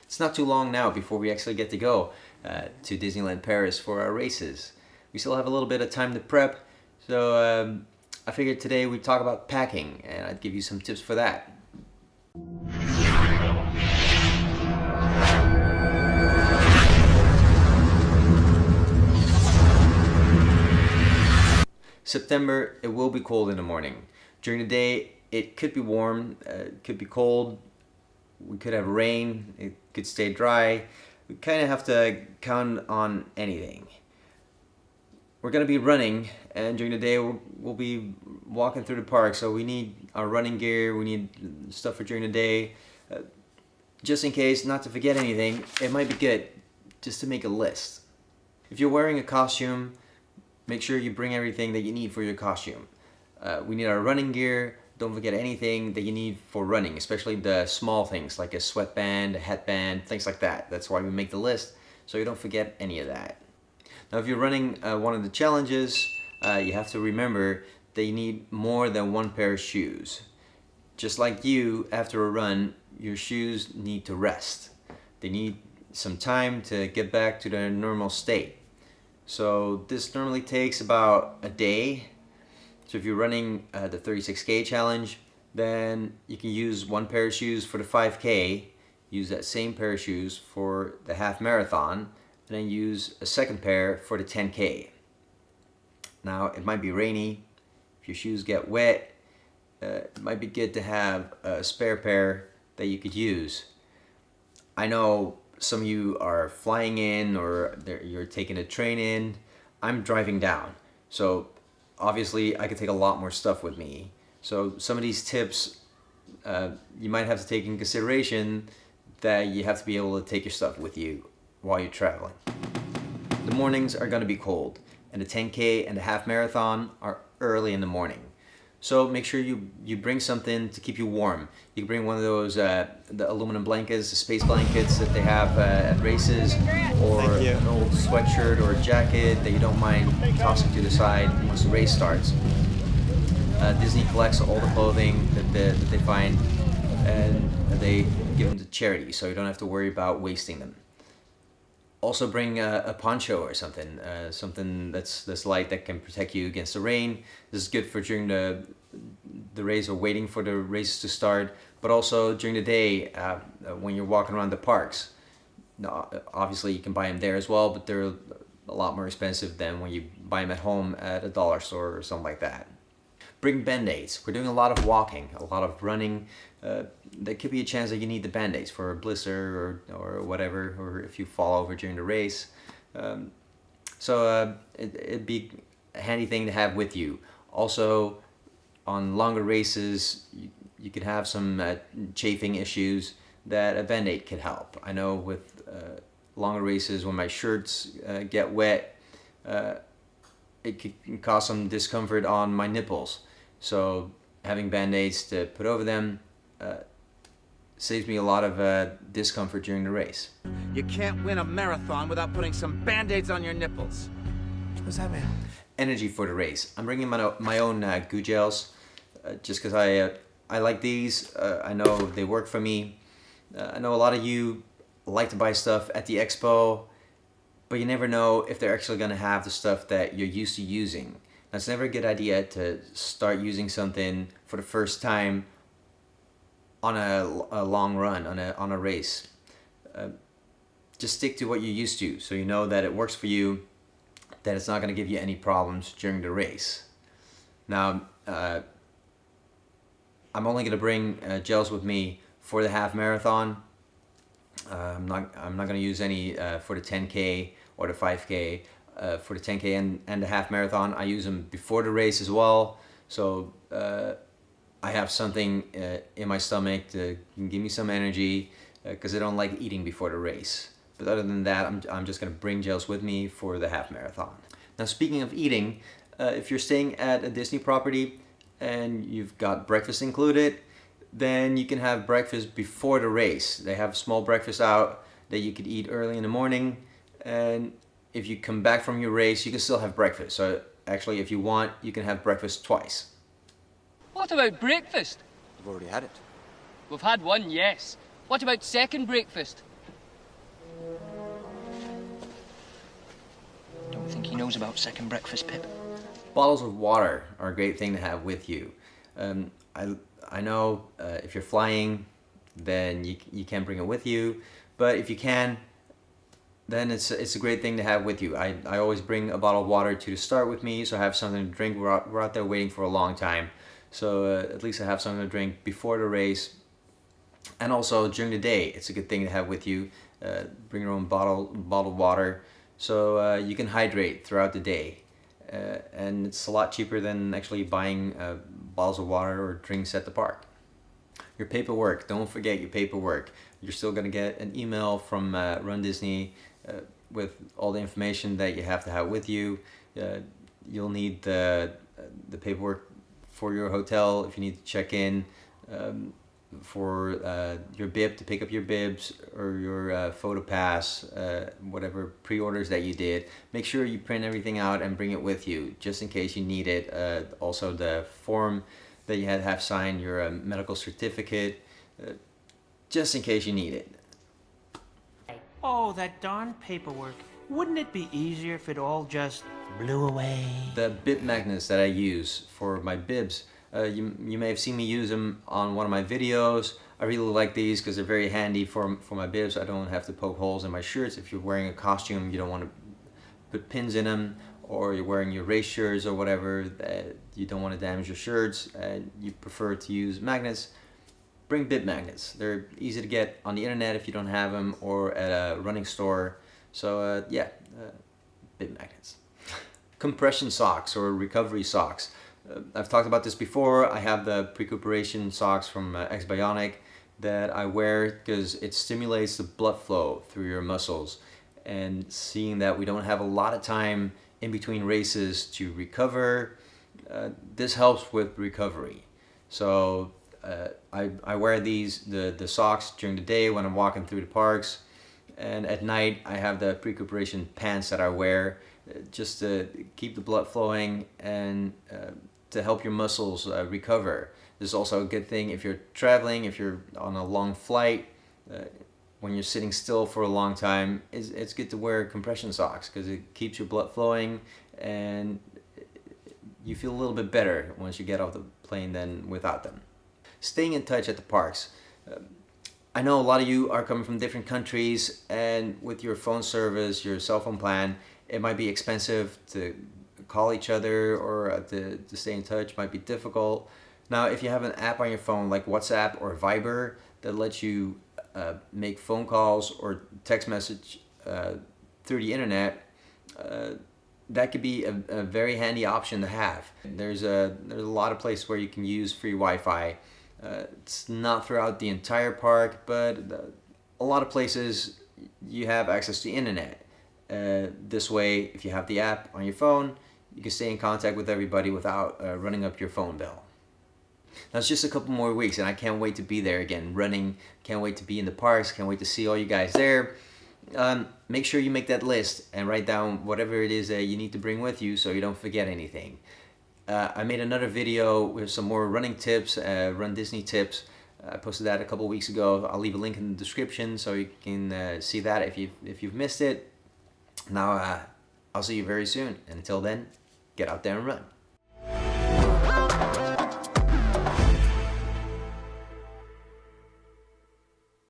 It's not too long now before we actually get to go to Disneyland Paris for our races. We still have a little bit of time to prep, so I figured today we'd talk about packing and I'd give you some tips for that. September, it will be cold in the morning. During the day, it could be warm, it could be cold, we could have rain, it could stay dry. We kind of have to count on anything. We're going to be running, and during the day we'll be walking through the park, so we need our running gear, we need stuff for during the day. Just in case, not to forget anything, it might be good just to make a list. If you're wearing a costume, make sure you bring everything that you need for your costume. We need our running gear. Don't forget anything that you need for running, especially the small things like a sweatband, a headband, things like that. That's why we make the list, so you don't forget any of that. Now, if you're running one of the challenges, you have to remember that you need more than one pair of shoes. Just like you, after a run, your shoes need to rest. They need some time to get back to their normal state. So this normally takes about a day. So if you're running the 36K challenge, then you can use one pair of shoes for the 5K, use that same pair of shoes for the half marathon, and then use a second pair for the 10K. Now, it might be rainy. If your shoes get wet, it might be good to have a spare pair that you could use. I know some of you are flying in or you're taking a train in. I'm driving down. So obviously I could take a lot more stuff with me. So some of these tips you might have to take in consideration that you have to be able to take your stuff with you while you're traveling. The mornings are going to be cold, and the 10K and the half marathon are early in the morning. So make sure you bring something to keep you warm. You can bring one of those the aluminum blankets, the space blankets that they have at races, or an old sweatshirt or a jacket that you don't mind tossing to the side once the race starts. Disney collects all the clothing that they find, and they give them to charity, so you don't have to worry about wasting them. Also bring a poncho or something, something that's light that can protect you against the rain. This is good for during the race or waiting for the races to start, but also during the day when you're walking around the parks. Now, obviously you can buy them there as well, but they're a lot more expensive than when you buy them at home at a dollar store or something like that. Bring band-aids. We're doing a lot of walking, a lot of running. There could be a chance that you need the band-aids for a blister or whatever, or if you fall over during the race. So it'd be a handy thing to have with you. Also, on longer races, you could have some chafing issues that a band-aid could help. I know with longer races, when my shirts get wet, it can cause some discomfort on my nipples. So having band-aids to put over them saves me a lot of discomfort during the race. You can't win a marathon without putting some band-aids on your nipples. What does that mean? Energy for the race. I'm bringing my own goo gels just because I like these. I know they work for me. I know a lot of you like to buy stuff at the expo, but you never know if they're actually going to have the stuff that you're used to using. Now, it's never a good idea to start using something for the first time on a long run, on a race. Just stick to what you're used to, so you know that it works for you, that it's not going to give you any problems during the race. Now, I'm only going to bring gels with me for the half marathon. I'm not going to use any for the 10K or the 5K. For the 10K and the half marathon, I use them before the race as well. So I have something in my stomach to give me some energy because I don't like eating before the race. But other than that, I'm just going to bring gels with me for the half marathon. Now, speaking of eating, if you're staying at a Disney property and you've got breakfast included, then you can have breakfast before the race. They have small breakfast out that you could eat early in the morning, and if you come back from your race, you can still have breakfast. So actually, if you want, you can have breakfast twice. What about breakfast? You've already had it. We've had one, yes. What about second breakfast? knows about second breakfast, Pip? Bottles of water are a great thing to have with you. I know if you're flying, then you can't bring it with you, but if you can, then it's a great thing to have with you. I always bring a bottle of water to start with me, so I have something to drink. We're out there waiting for a long time, so at least I have something to drink before the race. And also during the day, it's a good thing to have with you. Bring your own bottled water, so you can hydrate throughout the day. And it's a lot cheaper than actually buying bottles of water or drinks at the park. Your paperwork, don't forget your paperwork. You're still gonna get an email from Run Disney with all the information that you have to have with you. You'll need the paperwork for your hotel if you need to check in, for your bib, to pick up your bibs, or your photo pass, whatever pre-orders that you did. Make sure you print everything out and bring it with you just in case you need it. Also the form that you had to have signed, your medical certificate, just in case you need it. Oh, that darn paperwork. Wouldn't it be easier if it all just blew away? The bib magnets that I use for my bibs, you may have seen me use them on one of my videos. I really like these because they're very handy for my bibs. I don't have to poke holes in my shirts. If you're wearing a costume, you don't want to put pins in them, or you're wearing your race shirts or whatever, that you don't want to damage your shirts and you prefer to use magnets, bring bib magnets. They're easy to get on the internet if you don't have them, or at a running store. So bib magnets. Compression socks or recovery socks. I've talked about this before. I have the pre-recuperation socks from X-Bionic that I wear because it stimulates the blood flow through your muscles. And seeing that we don't have a lot of time in between races to recover, this helps with recovery. So I wear the socks during the day when I'm walking through the parks, and at night I have the pre-recuperation pants that I wear just to keep the blood flowing and to help your muscles recover. This is also a good thing if you're traveling, if you're on a long flight, when you're sitting still for a long time. It's good to wear compression socks because it keeps your blood flowing and you feel a little bit better once you get off the plane than without them. Staying in touch at the parks. I know a lot of you are coming from different countries, and with your phone service, your cell phone plan, it might be expensive to call each other, or to stay in touch might be difficult. Now, if you have an app on your phone like WhatsApp or Viber that lets you make phone calls or text message through the internet, that could be a very handy option to have. There's a lot of places where you can use free Wi-Fi. It's not throughout the entire park, but a lot of places you have access to the internet. This way, if you have the app on your phone, you can stay in contact with everybody without running up your phone bill. Now it's just a couple more weeks and I can't wait to be there again running. Can't wait to be in the parks. Can't wait to see all you guys there. Make sure you make that list and write down whatever it is that you need to bring with you so you don't forget anything. I made another video with some more running tips, Run Disney tips. I posted that a couple weeks ago. I'll leave a link in the description so you can see that if you've missed it. Now I'll see you very soon. And until then, get out there and run.